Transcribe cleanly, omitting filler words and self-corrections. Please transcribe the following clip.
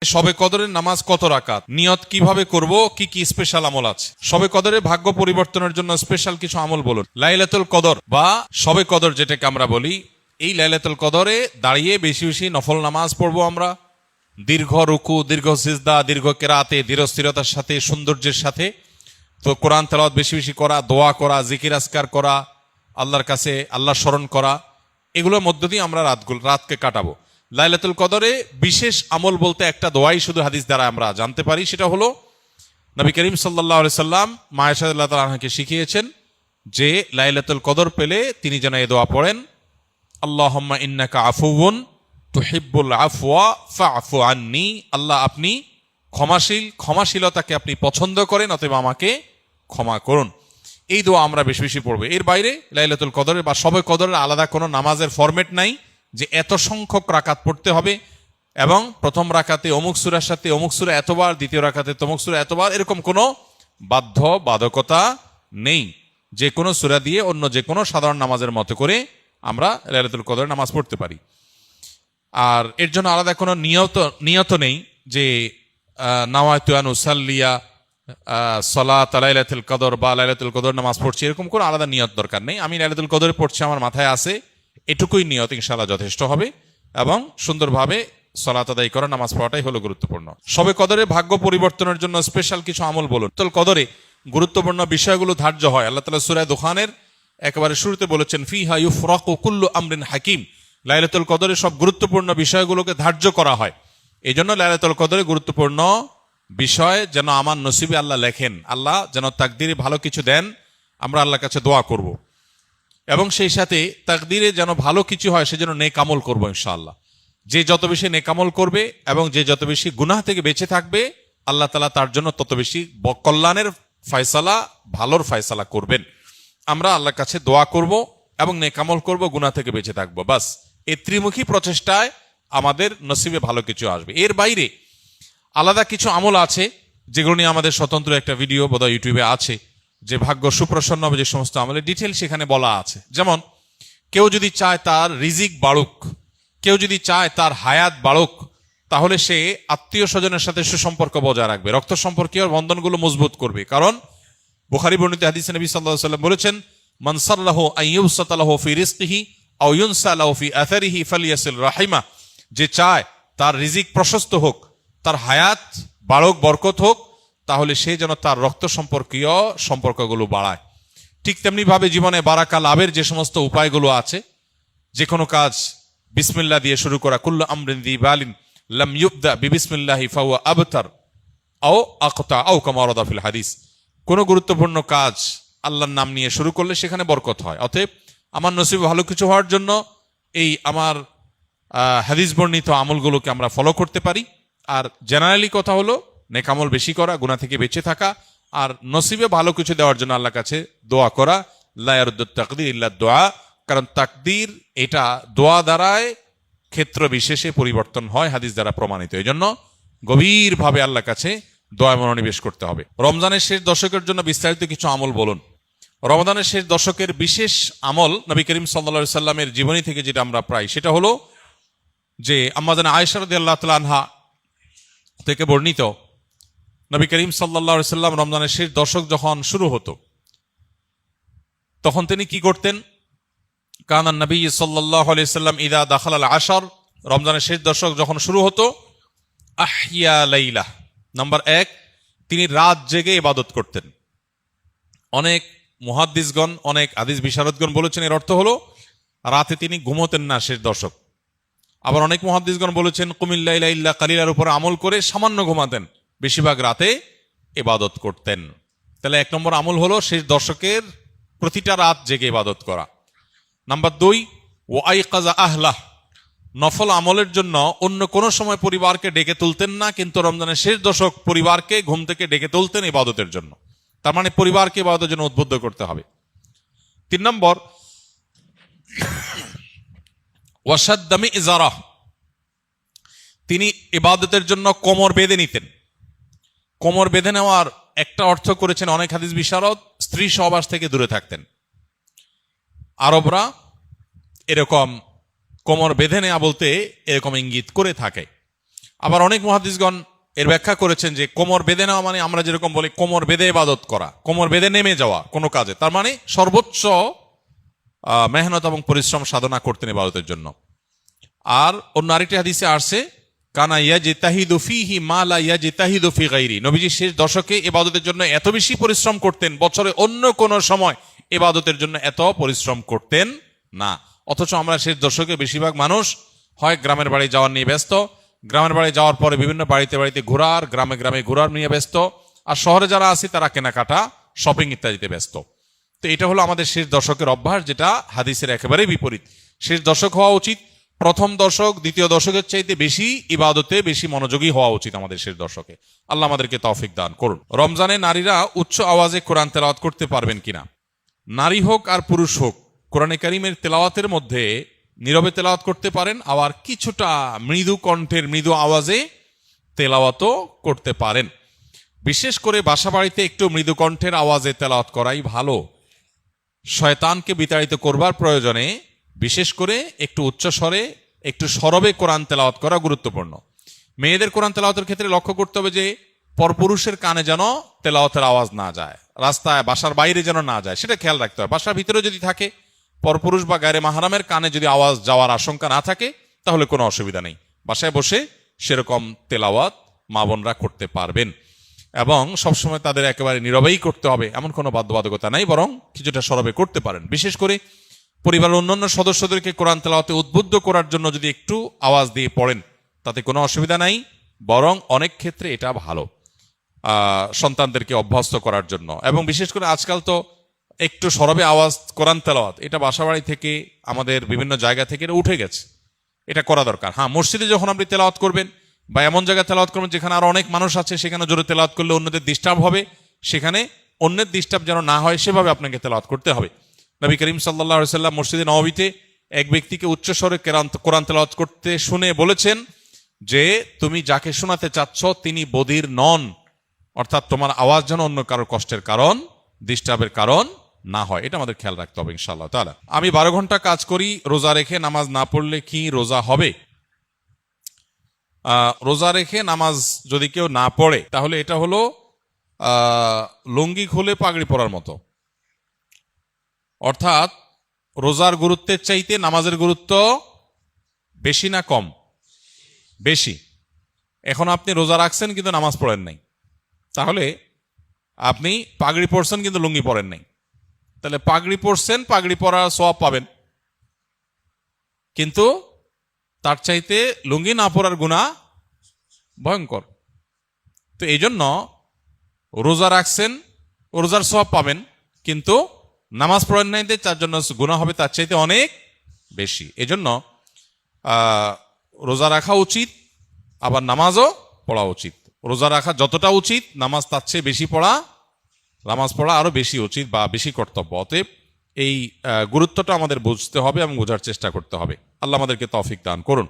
শবে কদরের নামাজ কত রাকাত, নিয়ত কিভাবে করব, কি কি স্পেশাল আমল আছে? শবে কদরের ভাগ্য পরিবর্তনের জন্য স্পেশাল কিছু আমল বলুন। লাইলাতুল কদর বা শবে কদর যেটাকে আমরা বলি, এই লাইলাতুল কদরে দাঁড়িয়ে বেশি বেশি নফল নামাজ পড়বো আমরা। দীর্ঘ রুকু, দীর্ঘ সিজদা, দীর্ঘ কেরাতে, ধীরস্থিরতার সাথে, সৌন্দর্যের সাথে। তো কোরআন তেলাওয়াত বেশি বেশি করা, দোয়া করা, জিকির আজকার করা, আল্লাহর কাছে আল্লাহ স্মরণ করা, এগুলোর মধ্য দিয়ে আমরা রাতকে কাটাবো। লাইলাতুল কদরে বিশেষ আমল বলতে একটা দোয়াই শুধু হাদিস দ্বারা আমরা জানতে পারি, সেটা হলো নবী করিম সাল্লাল্লাহু আলাইহি সাল্লাম মা আয়েশা রাদিয়াল্লাহু তাআলা আনহাকে শিখিয়েছেন যে লাইলাতুল কদর পেলে তিনি যেন এই দোয়া পড়েন, আল্লাহুম্মা ইন্নাকা আফুউন তুহিব্বুল আফওয়া ফা'ফু আন্নি। আল্লাহ আপনি ক্ষমাশীল, ক্ষমাশীলতাকে আপনি পছন্দ করেন, অতএব আমাকে ক্ষমা করুন। এই দোয়া আমরা বেশি বেশি পড়বো। এর বাইরে লাইলাতুল কদরের বা শবে কদরের আলাদা কোনো নামাজের ফরম্যাট নাই যে এত সংখ্যক রাকাত পড়তে হবে এবং প্রথম রাকাতে অমুক সূরার সাথে অমুক সূরা এতবার, দ্বিতীয় রাকাতে তমুক সূরা এতবার, এরকম কোনো বাধ্যবাধকতা নেই। যে কোনো সূরা দিয়ে অন্য যে কোনো সাধারণ নামাজের মতো করে আমরা লাইলাতুল কদরের নামাজ পড়তে পারি। আর এর জন্য আলাদা কোনো নিয়ত নেই যে নাওয়াইতু আন উসাল্লিয়া সালাত লাইলাতুল কদর বা লাইলাতুল কদর নামাজ পড়ছি, এরকম কোনো আলাদা নিয়ত দরকার নেই। আমি লাইলাতুল কদরে পড়ছি, আমার মাথায় আছে, এটুকুই নিয়ত ইনশাআল্লাহ যথেষ্ট হবে এবং সুন্দরভাবে সালাত আদায় করা, নামাজ পড়াটাই হলো গুরুত্বপূর্ণ। শবে কদরে ভাগ্য পরিবর্তনের জন্য স্পেশাল কিছু আমল বলুন। লাইলাতুল কদরে গুরুত্বপূর্ণ বিষয়গুলো ধার্য হয়। আল্লাহ তাআলা সূরা দুখানের একেবারে শুরুতে বলেছেন, ফিহা ইউফরাকু কুল্লু আমরিন হাকিম। লাইলাতুল কদরে সব গুরুত্বপূর্ণ বিষয়গুলোকে ধার্য করা হয়। এই জন্য লাইলাতুল কদরে গুরুত্বপূর্ণ বিষয় যেন আমার নসিবে আল্লাহ লেখেন, আল্লাহ যেন তাকদিরে ভালো কিছু দেন, আমরা আল্লাহর কাছে দোয়া করব এবং সেই সাথে তাকদিরে যেন ভালো কিছু হয় সেজন্য নেক আমল করবো ইনশাআল্লাহ। যে যত বেশি নেক আমল করবে এবং যে যত বেশি গুনাহ থেকে বেঁচে থাকবে, আল্লাহ তাআলা তার জন্য তত বেশি কল্যাণের ফয়সালা, ভালোর ফয়সালা করবেন। আমরা আল্লাহর কাছে দোয়া করব এবং নেক আমল করব, গুনাহ থেকে বেঁচে থাকবো। বাস এই ত্রিমুখী প্রচেষ্টায় আমাদের নসিবে ভালো কিছু আসবে। এর বাইরে আলাদা কিছু আমল আছে যেগুলো নিয়ে আমাদের স্বতন্ত্র একটা ভিডিও বোধহয় ইউটিউবে আছে, যে ভাগ্য সুপ্রসন্ন হবে যে সমস্ত আমলের ডিটেল সেখানে বলা আছে। যেমন কেউ যদি চায় তার রিজিক বাড়ুক, কেউ যদি চায় তার হায়াত বাড়ুক, তাহলে সে আত্মীয় স্বজনের সাথে সুসম্পর্ক বজায় রাখবে, রক্ত সম্পর্কীয় বন্ধনগুলো মজবুত করবে। কারণ বুখারী বর্ণিত হাদিসে নবী সাল্লাল্লাহু আলাইহি ওয়াসাল্লাম বলেছেন, মান সাল্লাহু আইয়ুবসাতা লাহু ফি রিজকিহি আও ইউনসা লাহু ফি আথারিহি ফালিয়াসিল রাহিমা। যে চায় তার রিজিক প্রশস্ত হোক, তার হায়াত বাড়ুক, বরকত হোক, তাহলে সে যেন তার রক্ত সম্পর্কীয় সম্পর্কগুলো বাড়ায়। ঠিক তেমনি ভাবে জীবনে বারাকা লাভের যে সমস্ত উপায়গুলো আছে, যে কোনো কাজ বিসমিল্লাহ দিয়ে শুরু করা, কুল্লু আমরিন যি বালিন লাম ইউবদা বিবিসমিল্লাহি ফাহুয়া আবতার আও আকতা আও কামা ওয়ারাদা ফিল হাদিস। কোনো গুরুত্বপূর্ণ কাজ আল্লাহর নাম নিয়ে শুরু করলে সেখানে বরকত হয়। অতএব আমার নসিবে ভালো কিছু হওয়ার জন্য এই আমার হাদিস বর্ণিত আমলগুলোকে আমরা ফলো করতে পারি। আর জেনারেলি কথা হলো নেক আমল বেশি করা, গুনাহ থেকে বেঁচে থাকা, আর নসিবে ভালো কিছু দেওয়ার জন্য আল্লাহর কাছে দোয়া করা। লা ইয়ারুদ্দুত তাকদীর ইল্লা দোয়া। কারণ তাকদীর এটা দোয়া দ্বারায় ক্ষেত্র বিশেষে পরিবর্তন হয়, হাদিস দ্বারা প্রমাণিত। এই জন্য গভীরভাবে আল্লাহর কাছে দোয়া মনোনিবেশ করতে হবে। রমজানের শেষ দশকের জন্য বিস্তারিত কিছু আমল বলুন। রমজানের শেষ দশকের বিশেষ আমল নবী করিম সাল্লাল্লাহু আলাইহি সাল্লামের জীবনী থেকে যেটা আমরা পাই, সেটা হলো যে আম্মা জান আয়েশা রাদিয়াল্লাহু তাআলা আনহা থেকে বর্ণিত, নবী করিম সাল্লাল্লাহু আলাইহি সাল্লাম রমজানের শেষ দশক যখন শুরু হতো তখন তিনি কি করতেন? কানান নবী সাল্লাল্লাহু আলাইহি সাল্লাম ইদা দাখালাল আশর, রমজানের শেষ দশক যখন শুরু হতো, আহইয়া লাইলা, নাম্বার 1, তিনি রাত জেগে ইবাদত করতেন। অনেক মুহাদ্দিসগণ, অনেক হাদিস বিশারদগণ বলেছেন এর অর্থ হলো রাতে তিনি ঘুমোতেন না শেষ দশক। আবার অনেক মুহাদ্দিসগণ বলেছেন কুমিল লাইলা ইল্লা কালিলার উপর আমল করে সামান্য ঘুমাতেন, বেশিরভাগ রাতে ইবাদত করতেন। তাহলে 1 নম্বর আমল হলো শেষ দশকের প্রতিটা রাত জেগে ইবাদত করা। নাম্বার 2, ওয়াইকাযা আহলাহ, নফল আমলের জন্য অন্য কোনো সময় পরিবারকে ডেকে তুলতেন না, কিন্তু রমজানের শেষ দশক পরিবারকে ঘুম থেকে ডেকে তুলতেন ইবাদতের জন্য। তার মানে পরিবারকে ইবাদতের জন্য উদ্বুদ্ধ করতে হবে। 3 নম্বর, ওয়াশাদ্দা মিযজারাহ, তিনি ইবাদতের জন্য কোমর বেঁধে নিতেন। কোমর বেঁধে নেওয়ার একটা অর্থ করেছেন অনেক হাদিস বিশারদ, স্ত্রী সহবাস থেকে দূরে থাকতেন। আরবরা এরকম কোমর বেঁধে নেওয়া বলতে এরকম ইঙ্গিত করে থাকে। আবার অনেক মুহাদ্দিসগণ এর ব্যাখ্যা করেছেন যে কোমর বেঁধে নেওয়া মানে আমরা যেরকম বলি কোমর বেঁধে ইবাদত করা, কোমর বেঁধে নেমে যাওয়া কোনো কাজে, তার মানে সর্বোচ্চ মেহনত এবং পরিশ্রম সাধনা করতেন ইবাদতের জন্য। আর অন্য আরেকটি হাদিসে আসছে কানা ইয়াজতাহিদু ফীহি মা লা ইয়াজতাহিদু ফি গায়রি, নবীজি শেষ দশকে ইবাদতের জন্য এত বেশি পরিশ্রম করতেন, বছরে অন্য কোন সময় ইবাদতের জন্য এত পরিশ্রম করতেন না। অথচ আমরা শেষ দশকে বেশিরভাগ মানুষ হয় গ্রামের বাড়ি যাওয়ার নিয়ে ব্যস্ত, গ্রামের বাড়ি যাওয়ার পরে বিভিন্ন বাড়িতে বাড়িতে ঘোরার, গ্রামে গ্রামে ঘোরার নিয়ে ব্যস্ত, আর শহরে যারা আছে তারা কেনাকাটা, শপিং ইত্যাদিতে ব্যস্ত। তো এটা হলো আমাদের শেষ দশকের অভ্যাস, যেটা হাদিসের একেবারেই বিপরীত। শেষ দশক হওয়া উচিত প্রথম দশক, দ্বিতীয় দশকের চাইতে বেশি ইবাদতে বেশি মনোযোগী হওয়া উচিত আমাদের শেষ দশকে। আল্লাহ আমাদেরকে তৌফিক দান করুন। রমজানে নারীরা উচ্চ আওয়াজে কোরআন তেলাওয়াত করতে পারবেন কিনা? নারী হোক আর পুরুষ হোক, কোরআনে কারিমের তেলাওয়াতের মধ্যে নীরবে তেলাওয়াত করতে পারেন, আবার কিছুটা মৃদু কণ্ঠের মৃদু আওয়াজে তেলাওয়াতও করতে পারেন। বিশেষ করে বাসা বাড়িতে একটু মৃদু কণ্ঠের আওয়াজে তেলাওয়াত করাই ভালো। শয়তানকে বিতাড়িত করবার প্রয়োজনে বিশেষ করে একটু উচ্চ স্বরে, একটু সরবে কোরআন তেলাওয়াত করা গুরুত্বপূর্ণ। মেয়েদের কোরআন তেলাওয়াতের ক্ষেত্রে লক্ষ্য করতে হবে যে পরপুরুষের কানে যেন তেলাওয়াতের আওয়াজ না যায়, রাস্তায় বাসার বাইরে যেন না যায়, সেটা খেয়াল রাখতে হবে। বাসার ভিতরে যদি থাকে, পরপুরুষ বা গায়রে মাহরামের কানে যদি আওয়াজ যাওয়ার আশঙ্কা না থাকে, তাহলে কোনো অসুবিধা নেই। বাসায় বসে সেরকম তেলাওয়াত মা বোনরা করতে পারবেন, এবং সবসময় তাদের একেবারে নীরবেই করতে হবে এমন কোনো বাধ্যবাধকতা নাই, বরং কিছুটা সরবে করতে পারেন। বিশেষ করে পরিবারের অন্যান্য সদস্যদেরকে কোরআন তেলাওয়াতে উদ্বুদ্ধ করার জন্য যদি একটু আওয়াজ দিয়ে পড়েন, তাতে কোনো অসুবিধা নাই, বরং অনেক ক্ষেত্রে এটা ভালো সন্তানদেরকে অভ্যস্ত করার জন্য। এবং বিশেষ করে আজকাল তো একটু সরবে আওয়াজ কোরআন তেলাওয়াত, এটা বাসাবাড়ি থেকে আমাদের বিভিন্ন জায়গা থেকে এটা উঠে গেছে, এটা করা দরকার। হ্যাঁ, মসজিদে যখন আপনি তেলাওয়াত করবেন বা এমন জায়গায় তেলাওয়াত করবেন যেখানে আরো অনেক মানুষ আছে, সেখানে জোরে তেলাওয়াত করলে অন্যদের ডিস্টার্ব হবে, সেখানে অন্যের ডিস্টার্ব যেন না হয় সেভাবে আপনাকে তেলাওয়াত করতে হবে। নবী করিম সাল্লাল্লাহু আলাইহি ওয়াসাল্লাম মসজিদে নববীতে এক ব্যক্তিকে উচ্চস্বরে কোরআন তেলাওয়াত করতে শুনে বলেছেন যে তুমি যাকে শোনাতে চাচ্ছ তিনি বধির নন, অর্থাৎ তোমার আওয়াজ যেন অন্য কারোর কষ্টের কারণ, ডিস্টার্বের কারণ না হয়। এটা আমাদের খেয়াল রাখতে হবে ইনশাআল্লাহ তাআলা। আমি 12 ঘন্টা কাজ করি, রোজা রেখে নামাজ না পড়লে কি রোজা হবে? রোজা রেখে নামাজ যদি কেউ না পড়ে, তাহলে এটা হলো লুঙ্গি খুলে পাগড়ি পরার মতো। অর্থাৎ রোজার গুরুত্বের চাইতে নামাজের গুরুত্ব বেশি না কম? বেশি। এখন আপনি রোজা রাখছেন কিন্তু নামাজ পড়েন নাই, তাহলে আপনি পাগড়ি পরছেন কিন্তু লুঙ্গি পরেন নাই, তাহলে পাগড়ি পরছেন, পাগড়ি পরার সওয়াব পাবেন, কিন্তু তার চাইতে লুঙ্গি না পরার গুনাহ ভয়ঙ্কর। তো এই জন্য রোজা রাখছেন, রোজার সওয়াব পাবেন, কিন্তু নামাজ পড়েন নাই, তার জন্য গুনাহ হবে তার চাইতে অনেক বেশি। এজন্য রোজা রাখা উচিত, আবার নামাজও পড়া উচিত। রোজা রাখা যতটা উচিত, নামাজ তার চেয়ে বেশি পড়া, নামাজ পড়া আরো বেশি উচিত বা বেশি কর্তব্য। অতএব এই গুরুত্বটা আমাদের বুঝতে হবে এবং বোঝার চেষ্টা করতে হবে। আল্লাহ আমাদেরকে তৌফিক দান করুন।